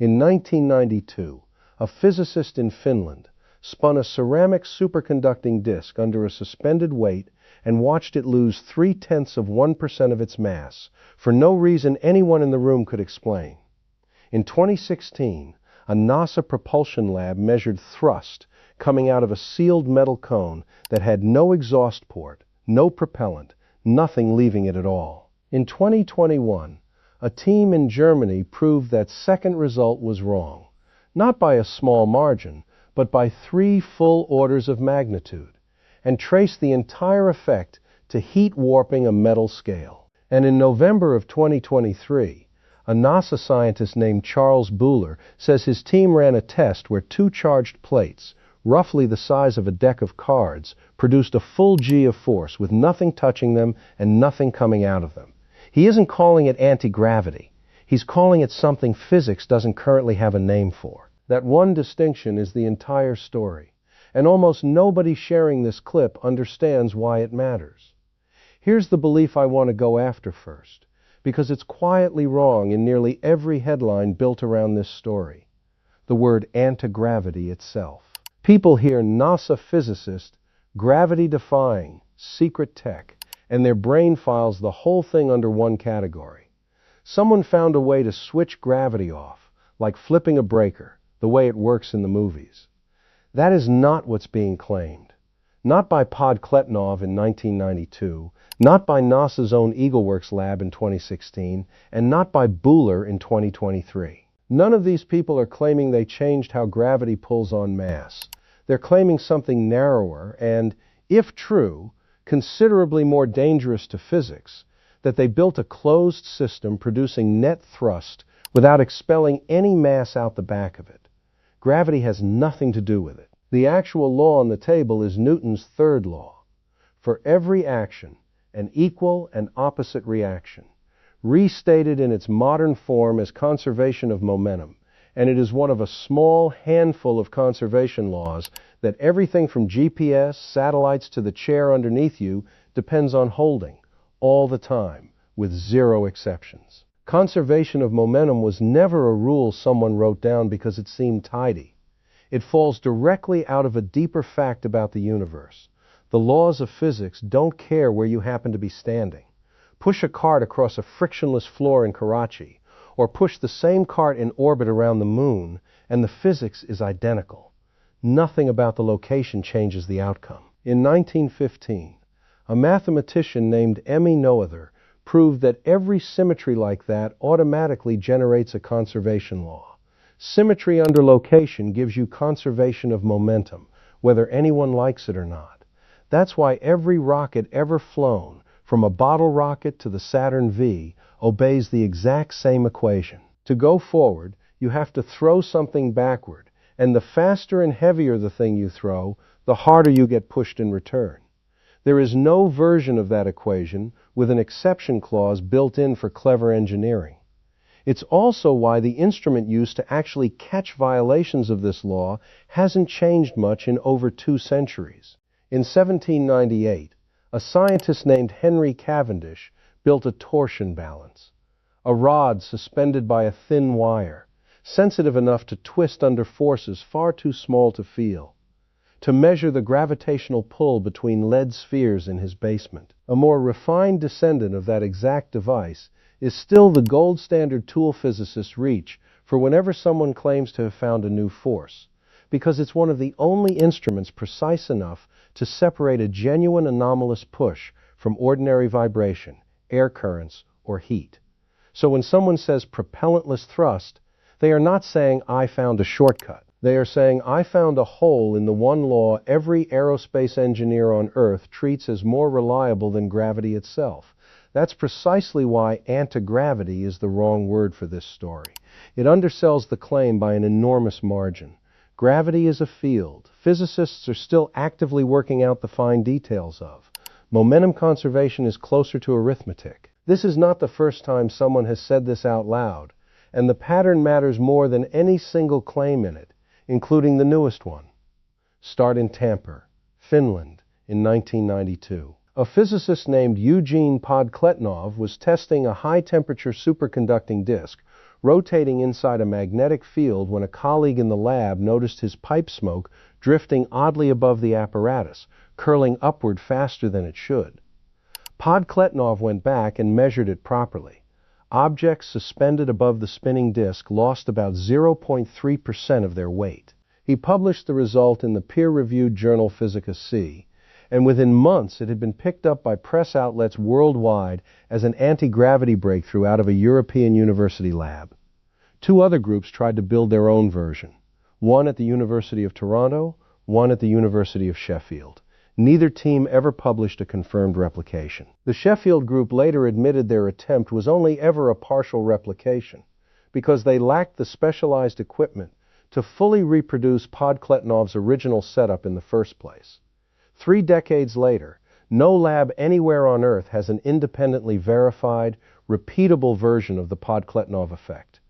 In 1992, a physicist in Finland spun a ceramic superconducting disk under a suspended weight and watched it lose 0.3% of its mass, for no reason anyone in the room could explain. In 2016, a NASA propulsion lab measured thrust coming out of a sealed metal cone that had no exhaust port, no propellant, nothing leaving it at all. In 2021, a team in Germany proved that second result was wrong, not by a small margin, but by 3 full orders of magnitude, and traced the entire effect to heat warping a metal scale. And in November of 2023, a NASA scientist named Charles Buhler says his team ran a test where 2 charged plates, roughly the size of a deck of cards, produced a full G of force with nothing touching them and nothing coming out of them. He isn't calling it anti-gravity. He's calling it something physics doesn't currently have a name for. That one distinction is the entire story, and almost nobody sharing this clip understands why it matters. Here's the belief I want to go after first, because it's quietly wrong in nearly every headline built around this story. The word anti-gravity itself. People hear NASA physicist, gravity-defying, secret tech, and their brain files the whole thing under one category. Someone found a way to switch gravity off, like flipping a breaker, the way it works in the movies. That is not what's being claimed. Not by Podkletnov in 1992, not by NASA's own EagleWorks lab in 2016, and not by Buhler in 2023. None of these people are claiming they changed how gravity pulls on mass. They're claiming something narrower and, if true, considerably more dangerous to physics, that they built a closed system producing net thrust without expelling any mass out the back of it. Gravity has nothing to do with it. The actual law on the table is Newton's third law. For every action, an equal and opposite reaction, restated in its modern form as conservation of momentum, and it is one of a small handful of conservation laws that everything from GPS, satellites to the chair underneath you depends on holding, all the time, with 0 exceptions. Conservation of momentum was never a rule someone wrote down because it seemed tidy. It falls directly out of a deeper fact about the universe. The laws of physics don't care where you happen to be standing. Push a cart across a frictionless floor in Karachi, or push the same cart in orbit around the moon, and the physics is identical. Nothing about the location changes the outcome. In 1915, a mathematician named Emmy Noether proved that every symmetry like that automatically generates a conservation law. Symmetry under location gives you conservation of momentum, whether anyone likes it or not. That's why every rocket ever flown, from a bottle rocket to the Saturn V, obeys the exact same equation. To go forward, you have to throw something backward, and the faster and heavier the thing you throw, the harder you get pushed in return. There is no version of that equation with an exception clause built in for clever engineering. It's also why the instrument used to actually catch violations of this law hasn't changed much in over 2 centuries. In 1798, a scientist named Henry Cavendish built a torsion balance, a rod suspended by a thin wire, sensitive enough to twist under forces far too small to feel, to measure the gravitational pull between lead spheres in his basement. A more refined descendant of that exact device is still the gold standard tool physicists reach for whenever someone claims to have found a new force, because it's one of the only instruments precise enough to separate a genuine anomalous push from ordinary vibration, air currents, or heat. So when someone says propellantless thrust, they are not saying, "I found a shortcut." They are saying, "I found a hole in the one law every aerospace engineer on Earth treats as more reliable than gravity itself." That's precisely why anti-gravity is the wrong word for this story. It undersells the claim by an enormous margin. Gravity is a field physicists are still actively working out the fine details of. Momentum conservation is closer to arithmetic. This is not the first time someone has said this out loud, and the pattern matters more than any single claim in it, including the newest one. Start in Tampere, Finland, in 1992. A physicist named Eugene Podkletnov was testing a high-temperature superconducting disk, rotating inside a magnetic field when a colleague in the lab noticed his pipe smoke drifting oddly above the apparatus, curling upward faster than it should. Podkletnov went back and measured it properly. Objects suspended above the spinning disk lost about 0.3% of their weight. He published the result in the peer-reviewed journal Physicist, and within months it had been picked up by press outlets worldwide as an anti-gravity breakthrough out of a European university lab. Two other groups tried to build their own version, one at the University of Toronto, one at the University of Sheffield. Neither team ever published a confirmed replication. The Sheffield group later admitted their attempt was only ever a partial replication because they lacked the specialized equipment to fully reproduce Podkletnov's original setup in the first place. 3 decades later, no lab anywhere on Earth has an independently verified, repeatable version of the Podkletnov effect.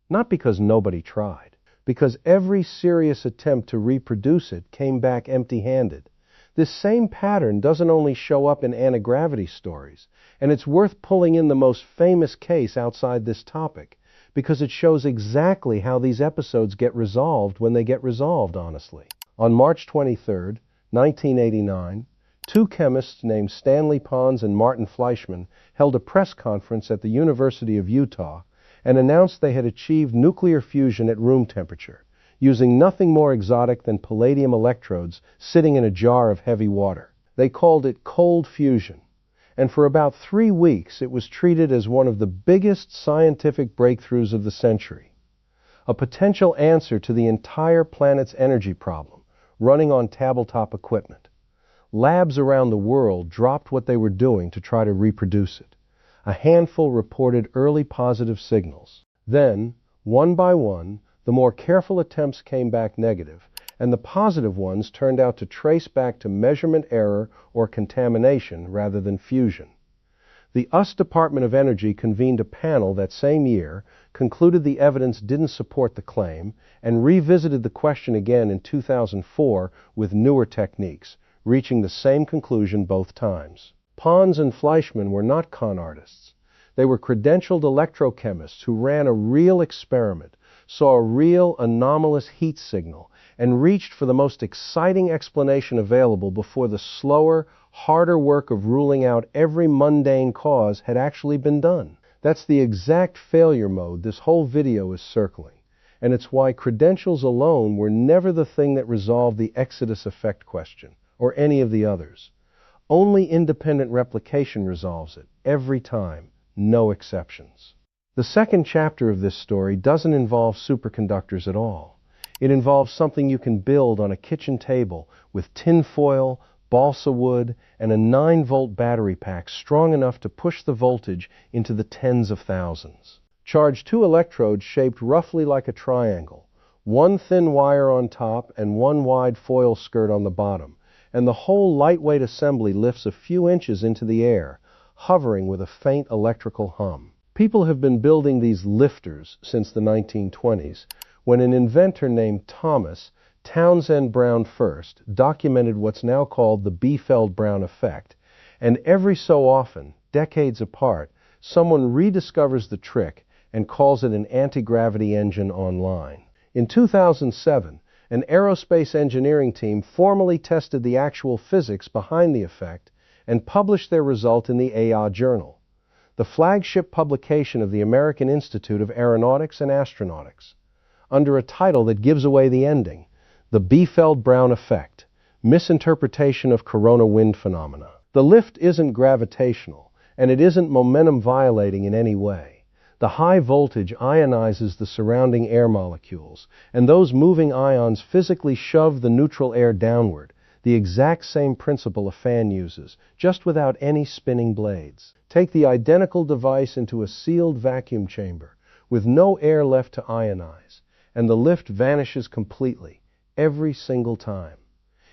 Not because nobody tried, because every serious attempt to reproduce it came back empty-handed. This same pattern doesn't only show up in antigravity stories, and it's worth pulling in the most famous case outside this topic, because it shows exactly how these episodes get resolved when they get resolved, honestly. On March 23, 1989, two chemists named Stanley Pons and Martin Fleischmann held a press conference at the University of Utah and announced they had achieved nuclear fusion at room temperature, using nothing more exotic than palladium electrodes sitting in a jar of heavy water. They called it cold fusion, and for about 3 weeks it was treated as one of the biggest scientific breakthroughs of the century, a potential answer to the entire planet's energy problem, running on tabletop equipment. Labs around the world dropped what they were doing to try to reproduce it. A handful reported early positive signals. Then, one by one, the more careful attempts came back negative, and the positive ones turned out to trace back to measurement error or contamination rather than fusion. The US Department of Energy convened a panel that same year, concluded the evidence didn't support the claim, and revisited the question again in 2004 with newer techniques, reaching the same conclusion both times. Pons and Fleischmann were not con artists. They were credentialed electrochemists who ran a real experiment, saw a real anomalous heat signal, and reached for the most exciting explanation available before the slower, harder work of ruling out every mundane cause had actually been done. That's the exact failure mode this whole video is circling, and it's why credentials alone were never the thing that resolved the Exodus effect question, or any of the others. Only independent replication resolves it, every time, no exceptions. The second chapter of this story doesn't involve superconductors at all. It involves something you can build on a kitchen table with tin foil, balsa wood, and a 9-volt battery pack strong enough to push the voltage into the tens of thousands. Charge 2 electrodes shaped roughly like a triangle, 1 thin wire on top and 1 wide foil skirt on the bottom, and the whole lightweight assembly lifts a few inches into the air, hovering with a faint electrical hum. People have been building these lifters since the 1920s, when an inventor named Thomas Townsend Brown first documented what's now called the Biefeld-Brown effect, and every so often, decades apart, someone rediscovers the trick and calls it an anti-gravity engine online. In 2007, an aerospace engineering team formally tested the actual physics behind the effect and published their result in the AA Journal, the flagship publication of the American Institute of Aeronautics and Astronautics, under a title that gives away the ending, The Biefeld-Brown Effect, Misinterpretation of Corona Wind Phenomena. The lift isn't gravitational, and it isn't momentum violating in any way. The high voltage ionizes the surrounding air molecules, and those moving ions physically shove the neutral air downward, the exact same principle a fan uses, just without any spinning blades. Take the identical device into a sealed vacuum chamber, with no air left to ionize, and the lift vanishes completely, every single time.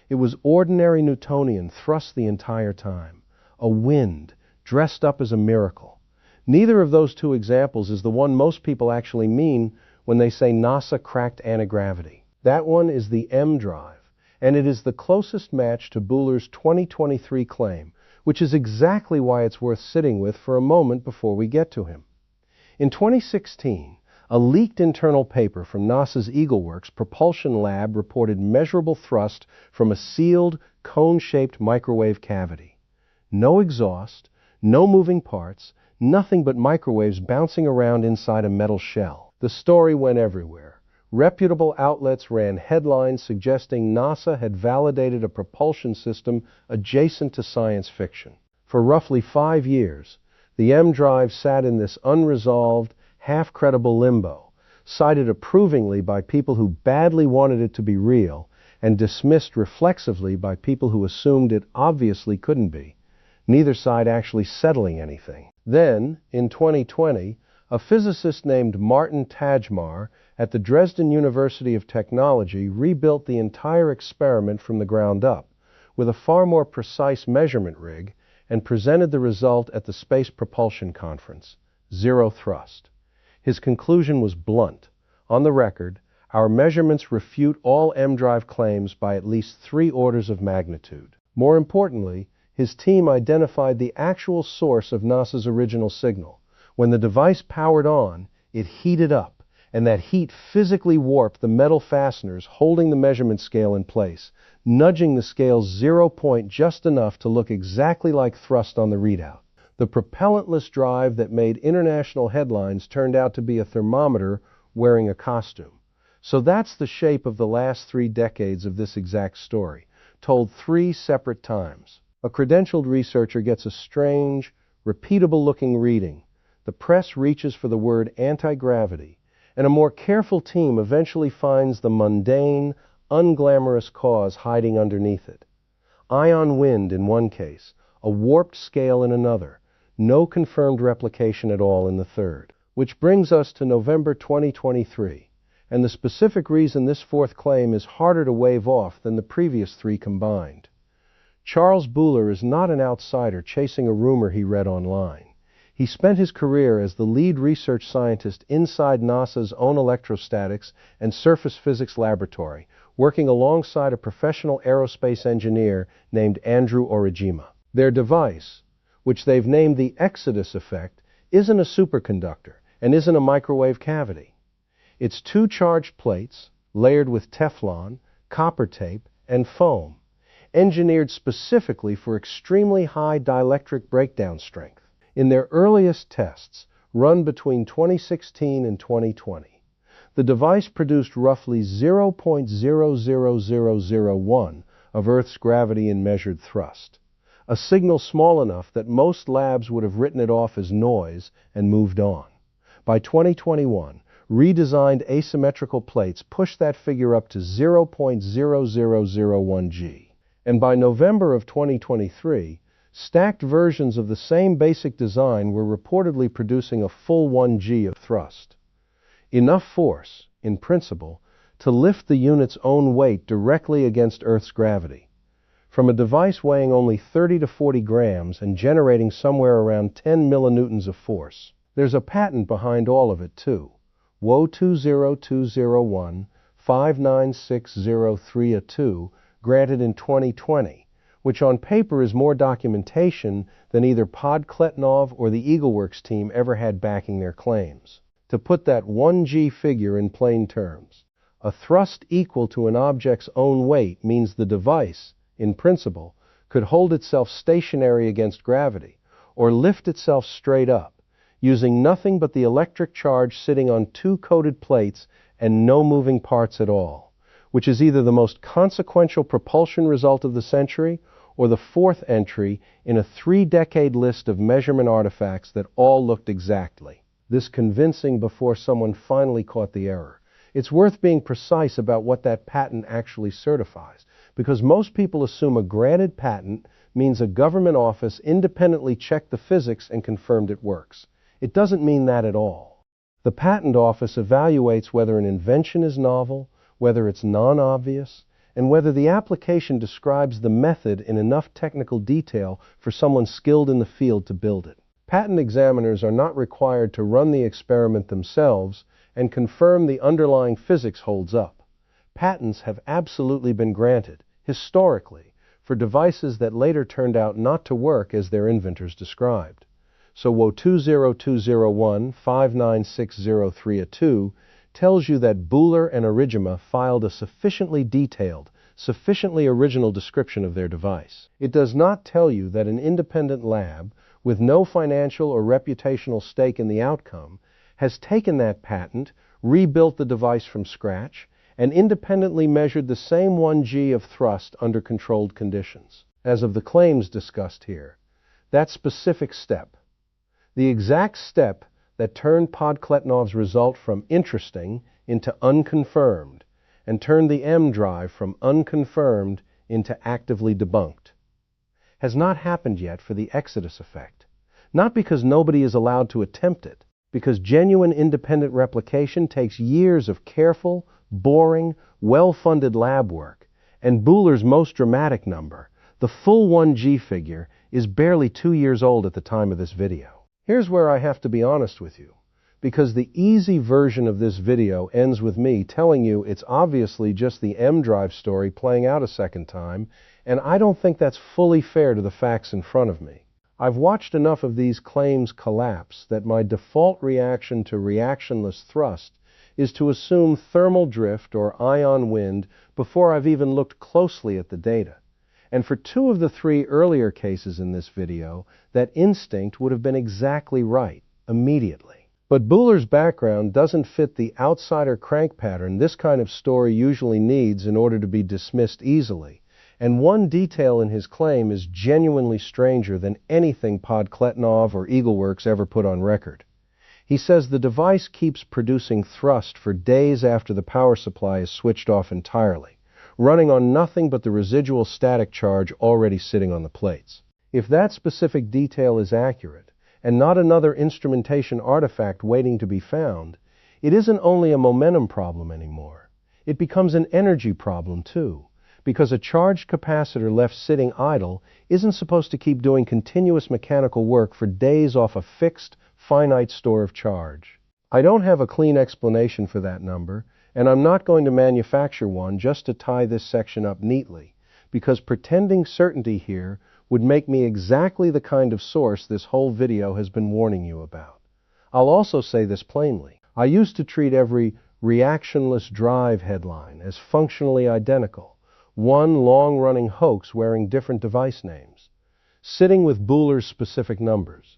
It was ordinary Newtonian thrust the entire time, a wind, dressed up as a miracle. Neither of those two examples is the one most people actually mean when they say NASA cracked antigravity. That one is the M drive, and it is the closest match to Buhler's 2023 claim, which is exactly why it's worth sitting with for a moment before we get to him. In 2016, A leaked internal paper from NASA's EagleWorks propulsion lab reported measurable thrust from a sealed, cone-shaped microwave cavity. No exhaust, no moving parts, nothing but microwaves bouncing around inside a metal shell. The story went everywhere. Reputable outlets ran headlines suggesting NASA had validated a propulsion system adjacent to science fiction. For roughly 5 years, the M drive sat in this unresolved, half-credible limbo, cited approvingly by people who badly wanted it to be real, and dismissed reflexively by people who assumed it obviously couldn't be, neither side actually settling anything. Then, in 2020, a physicist named Martin Tajmar at the Dresden University of Technology rebuilt the entire experiment from the ground up, with a far more precise measurement rig, and presented the result at the Space Propulsion Conference: zero thrust. His conclusion was blunt. On the record, our measurements refute all M-drive claims by at least 3 orders of magnitude. More importantly, his team identified the actual source of NASA's original signal. When the device powered on, it heated up, and that heat physically warped the metal fasteners holding the measurement scale in place, nudging the scale's 0 point just enough to look exactly like thrust on the readout. The propellantless drive that made international headlines turned out to be a thermometer wearing a costume. So that's the shape of the last 3 decades of this exact story, told 3 separate times. A credentialed researcher gets a strange, repeatable-looking reading. The press reaches for the word anti-gravity, and a more careful team eventually finds the mundane, unglamorous cause hiding underneath it. Ion wind in one case, a warped scale in another, no confirmed replication at all in the third. Which brings us to November 2023, and the specific reason this 4th claim is harder to wave off than the previous 3 combined. Charles Buhler is not an outsider chasing a rumor he read online. He spent his career as the lead research scientist inside NASA's own electrostatics and surface physics laboratory, working alongside a professional aerospace engineer named Andrew Aurigema. Their device, which they've named the Exodus effect, isn't a superconductor and isn't a microwave cavity. It's 2 charged plates, layered with Teflon, copper tape, and foam, engineered specifically for extremely high dielectric breakdown strength. In their earliest tests, run between 2016 and 2020, the device produced roughly 0.00001 of Earth's gravity in measured thrust, a signal small enough that most labs would have written it off as noise and moved on. By 2021, redesigned asymmetrical plates pushed that figure up to 0.0001 G. And by November of 2023, stacked versions of the same basic design were reportedly producing a full 1 G of thrust. Enough force, in principle, to lift the unit's own weight directly against Earth's gravity. From a device weighing only 30 to 40 grams and generating somewhere around 10 millinewtons of force. There's a patent behind all of it, too. WO 20201-59603A2, granted in 2020, which on paper is more documentation than either Podkletnov or the EagleWorks team ever had backing their claims. To put that 1 G figure in plain terms, a thrust equal to an object's own weight means the device, in principle, could hold itself stationary against gravity, or lift itself straight up, using nothing but the electric charge sitting on 2 coated plates and no moving parts at all, which is either the most consequential propulsion result of the century or the 4th entry in a 3-decade list of measurement artifacts that all looked exactly. This convincing before someone finally caught the error. It's worth being precise about what that patent actually certifies, because most people assume a granted patent means a government office independently checked the physics and confirmed it works. It doesn't mean that at all. The patent office evaluates whether an invention is novel, whether it's non-obvious, and whether the application describes the method in enough technical detail for someone skilled in the field to build it. Patent examiners are not required to run the experiment themselves and confirm the underlying physics holds up. Patents have absolutely been granted, historically, for devices that later turned out not to work as their inventors described. So WO20201-59603A2 tells you that Buhler and Aurigema filed a sufficiently detailed, sufficiently original description of their device. It does not tell you that an independent lab, with no financial or reputational stake in the outcome, has taken that patent, rebuilt the device from scratch, and independently measured the same 1G of thrust under controlled conditions, as of the claims discussed here. That specific step, the exact step that turned Podkletnov's result from interesting into unconfirmed, and turned the M drive from unconfirmed into actively debunked, has not happened yet for the Exodus effect. Not because nobody is allowed to attempt it, because genuine independent replication takes years of careful, boring, well-funded lab work, and Buhler's most dramatic number, the full 1G figure, is barely 2 years old at the time of this video. Here's where I have to be honest with you, because the easy version of this video ends with me telling you it's obviously just the M drive story playing out a second time, and I don't think that's fully fair to the facts in front of me. I've watched enough of these claims collapse that my default reaction to reactionless thrust is to assume thermal drift or ion wind before I've even looked closely at the data. And for 2 of the 3 earlier cases in this video, that instinct would have been exactly right, immediately. But Buhler's background doesn't fit the outsider crank pattern this kind of story usually needs in order to be dismissed easily, and one detail in his claim is genuinely stranger than anything Podkletnov or Eagleworks ever put on record. He says the device keeps producing thrust for days after the power supply is switched off entirely, running on nothing but the residual static charge already sitting on the plates. If that specific detail is accurate, and not another instrumentation artifact waiting to be found, it isn't only a momentum problem anymore. It becomes an energy problem too, because a charged capacitor left sitting idle isn't supposed to keep doing continuous mechanical work for days off a fixed, finite store of charge. I don't have a clean explanation for that number, and I'm not going to manufacture one just to tie this section up neatly, because pretending certainty here would make me exactly the kind of source this whole video has been warning you about. I'll also say this plainly. I used to treat every reactionless drive headline as functionally identical, one long-running hoax wearing different device names. Sitting with Buhler's specific numbers,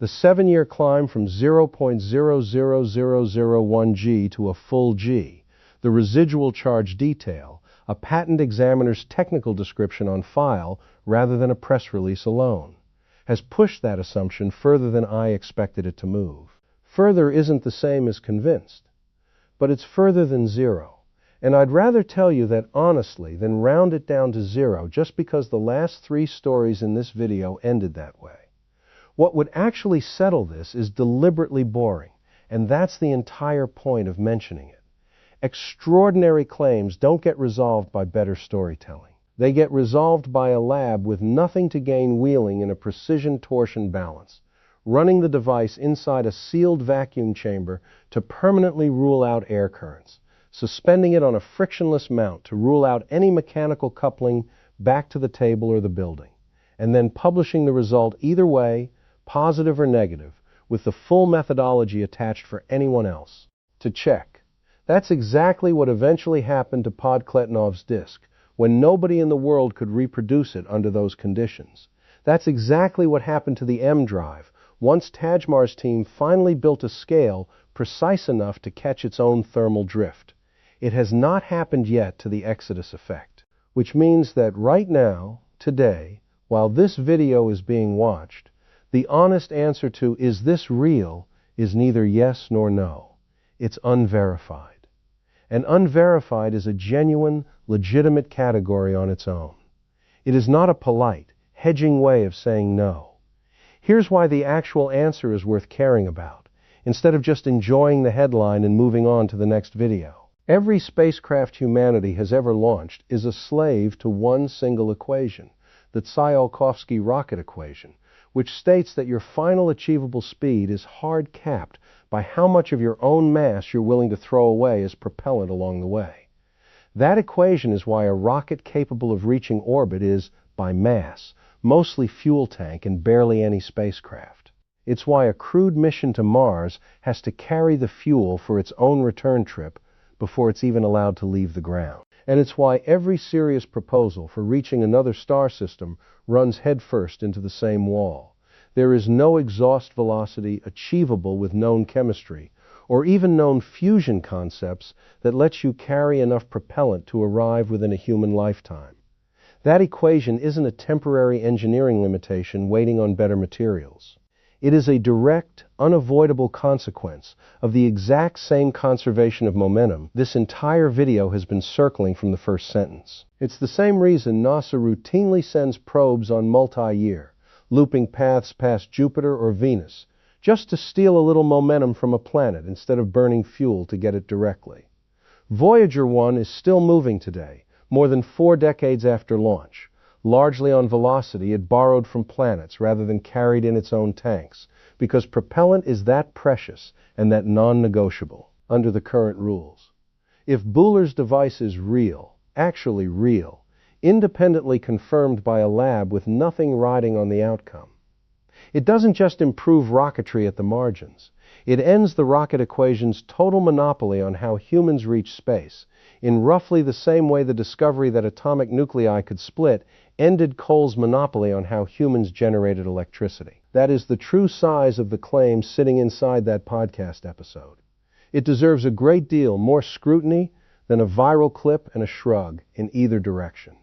the 7-year climb from 0.00001 G to a full G, the residual charge detail, a patent examiner's technical description on file rather than a press release alone, has pushed that assumption further than I expected it to move. Further isn't the same as convinced, but it's further than 0. And I'd rather tell you that honestly than round it down to 0 just because the last 3 stories in this video ended that way. What would actually settle this is deliberately boring, and that's the entire point of mentioning it. Extraordinary claims don't get resolved by better storytelling. They get resolved by a lab with nothing to gain wheeling in a precision torsion balance, running the device inside a sealed vacuum chamber to permanently rule out air currents, suspending it on a frictionless mount to rule out any mechanical coupling back to the table or the building, and then publishing the result either way, positive or negative, with the full methodology attached for anyone else to check. That's exactly what eventually happened to Podkletnov's disk, when nobody in the world could reproduce it under those conditions. That's exactly what happened to the M drive, once Tajmar's team finally built a scale precise enough to catch its own thermal drift. It has not happened yet to the Exodus effect, which means that right now, today, while this video is being watched, the honest answer to "is this real?" is neither yes nor no. It's unverified. And unverified is a genuine, legitimate category on its own. It is not a polite, hedging way of saying no. Here's why the actual answer is worth caring about, instead of just enjoying the headline and moving on to the next video. Every spacecraft humanity has ever launched is a slave to one single equation, the Tsiolkovsky rocket equation, which states that your final achievable speed is hard capped by how much of your own mass you're willing to throw away as propellant along the way. That equation is why a rocket capable of reaching orbit is, by mass, mostly fuel tank and barely any spacecraft. It's why a crewed mission to Mars has to carry the fuel for its own return trip before it's even allowed to leave the ground. And it's why every serious proposal for reaching another star system runs headfirst into the same wall. There is no exhaust velocity achievable with known chemistry, or even known fusion concepts that lets you carry enough propellant to arrive within a human lifetime. That equation isn't a temporary engineering limitation waiting on better materials. It is a direct, unavoidable consequence of the exact same conservation of momentum this entire video has been circling from the first sentence. It's the same reason NASA routinely sends probes on multi-year, looping paths past Jupiter or Venus, just to steal a little momentum from a planet instead of burning fuel to get it directly. Voyager 1 is still moving today, more than 4 decades after launch, largely on velocity it borrowed from planets rather than carried in its own tanks, because propellant is that precious and that non-negotiable under the current rules. If Buhler's device is real, actually real, independently confirmed by a lab with nothing riding on the outcome, it doesn't just improve rocketry at the margins. It ends the rocket equation's total monopoly on how humans reach space, in roughly the same way the discovery that atomic nuclei could split ended coal's monopoly on how humans generated electricity. That is the true size of the claim sitting inside that podcast episode. It deserves a great deal more scrutiny than a viral clip and a shrug in either direction.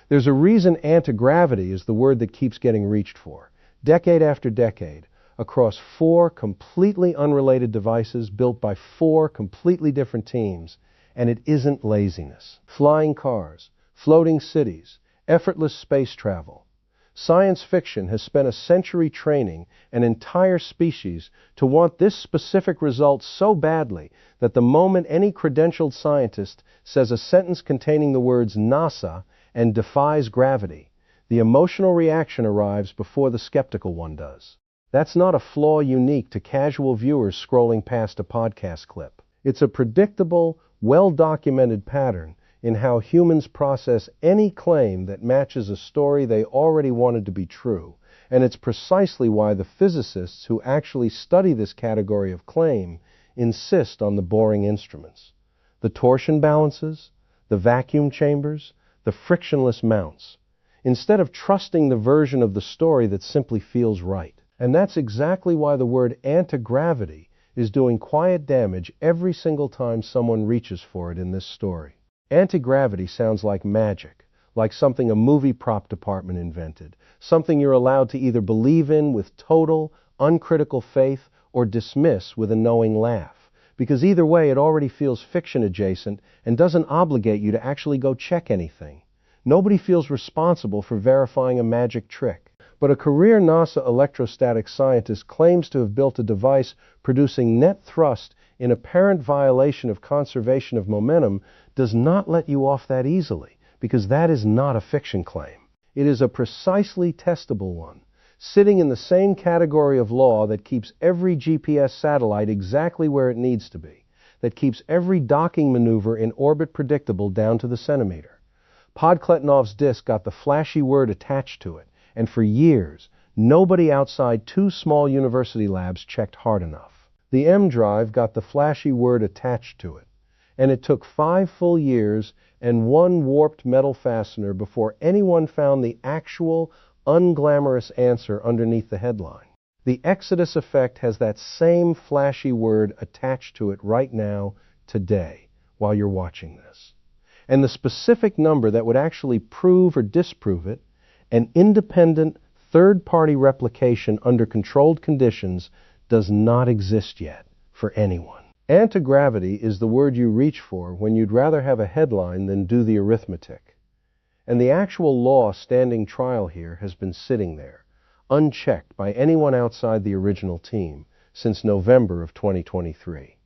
There's a reason antigravity is the word that keeps getting reached for, decade after decade, across 4 completely unrelated devices built by 4 completely different teams, and it isn't laziness. Flying cars, floating cities, effortless space travel. Science fiction has spent a century training an entire species to want this specific result so badly that the moment any credentialed scientist says a sentence containing the words NASA and defies gravity, the emotional reaction arrives before the skeptical one does. That's not a flaw unique to casual viewers scrolling past a podcast clip. It's a predictable, well-documented pattern in how humans process any claim that matches a story they already wanted to be true, and it's precisely why the physicists who actually study this category of claim insist on the boring instruments. The torsion balances, the vacuum chambers, the frictionless mounts, instead of trusting the version of the story that simply feels right. And that's exactly why the word antigravity is doing quiet damage every single time someone reaches for it in this story. Antigravity sounds like magic, like something a movie prop department invented, something you're allowed to either believe in with total, uncritical faith or dismiss with a knowing laugh, because either way it already feels fiction adjacent and doesn't obligate you to actually go check anything. Nobody feels responsible for verifying a magic trick. But a career NASA electrostatic scientist claims to have built a device producing net thrust in apparent violation of conservation of momentum does not let you off that easily, because that is not a fiction claim. It is a precisely testable one, sitting in the same category of law that keeps every GPS satellite exactly where it needs to be, that keeps every docking maneuver in orbit predictable down to the centimeter. Podkletnov's disk got the flashy word attached to it, and for years, nobody outside 2 small university labs checked hard enough. The M drive got the flashy word attached to it, and it took 5 full years and 1 warped metal fastener before anyone found the actual, unglamorous answer underneath the headline. The Exodus effect has that same flashy word attached to it right now, today, while you're watching this. And the specific number that would actually prove or disprove it, an independent, third-party replication under controlled conditions, does not exist yet for anyone. Antigravity is the word you reach for when you'd rather have a headline than do the arithmetic. And the actual law standing trial here has been sitting there, unchecked by anyone outside the original team, since November of 2023.